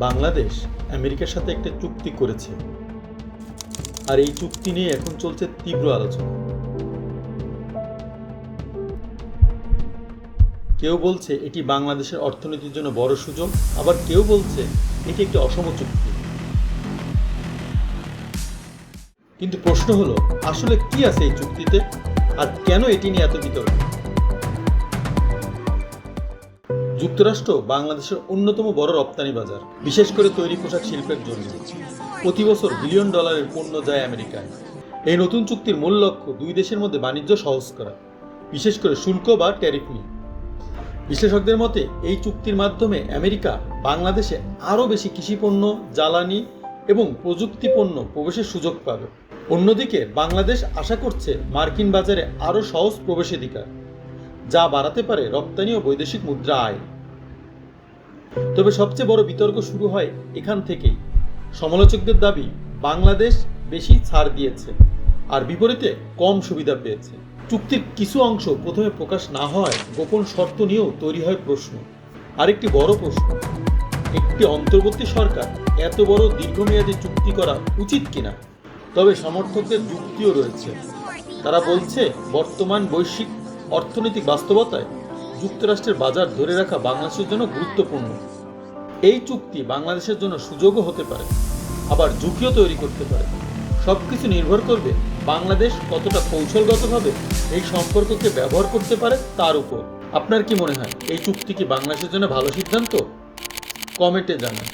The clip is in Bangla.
বাংলাদেশ আমেরিকার সাথে একটা চুক্তি করেছে, আর এই চুক্তি নিয়ে এখন চলছে তীব্র আলোচনা। কেউ বলছে এটি বাংলাদেশের অর্থনীতির জন্য বড় সুযোগ, আবার কেউ বলছে এটি একটি অসম চুক্তি। কিন্তু প্রশ্ন হলো, আসলে কি আছে এই চুক্তিতে, আর কেন এটি নিয়ে এত বিতর্ক? যুক্তরাষ্ট্র বাংলাদেশের অন্যতম বড় রপ্তানি বাজার, বিশেষ করে তৈরি পোশাক শিল্পের জন্য। প্রতি বছর বিলিয়ন ডলারের পণ্য যায় আমেরিকায়। এই নতুন চুক্তির মূল লক্ষ্য দুই দেশের মধ্যে বাণিজ্য সহজ করা, বিশেষ করে শুল্ক বা ট্যারিফ নিয়ে। বিশ্লেষকদের মতে এই চুক্তির মাধ্যমে আমেরিকা বাংলাদেশে আরও বেশি কৃষিপণ্য, জ্বালানি এবং প্রযুক্তি পণ্য প্রবেশের সুযোগ পাবে। অন্যদিকে বাংলাদেশ আশা করছে মার্কিন বাজারে আরও সহজ প্রবেশাধিকার, যা বাড়াতে পারে রপ্তানি ও বৈদেশিক মুদ্রা আয়। তবে সবচেয়ে বড় বিতর্ক শুরু হয় এখান থেকেই। সমালোচকদের দাবি, বাংলাদেশ বেশি ছাড় দিয়েছে আর বিপরীতে কম সুবিধা পেয়েছে। চুক্তির কিছু অংশ প্রথমে প্রকাশ না হওয়ায় গোপন শর্ত নিয়েও তৈরি হয় প্রশ্ন। আরেকটি বড় প্রশ্ন, একটি অন্তর্বর্তী সরকার এত বড় দীর্ঘমেয়াদী চুক্তি করা উচিত কিনা? তবে সমর্থকদের যুক্তিও রয়েছে। তারা বলছে, বর্তমান বৈশ্বিক অর্থনৈতিক বাস্তবতায় যুক্তরাষ্ট্রের বাজার ধরে রাখা বাংলাদেশের জন্য গুরুত্বপূর্ণ। এই চুক্তি বাংলাদেশের জন্য সুযোগও হতে পারে, আবার ঝুঁকিও তৈরি করতে পারে। সবকিছু নির্ভর করবে বাংলাদেশ কতটা কৌশলগতভাবে এই সম্পর্ককে ব্যবহার করতে পারে তার উপর। আপনার কি মনে হয়, এই চুক্তি কি বাংলাদেশের জন্য ভালো সিদ্ধান্ত? কমেন্টে জানান।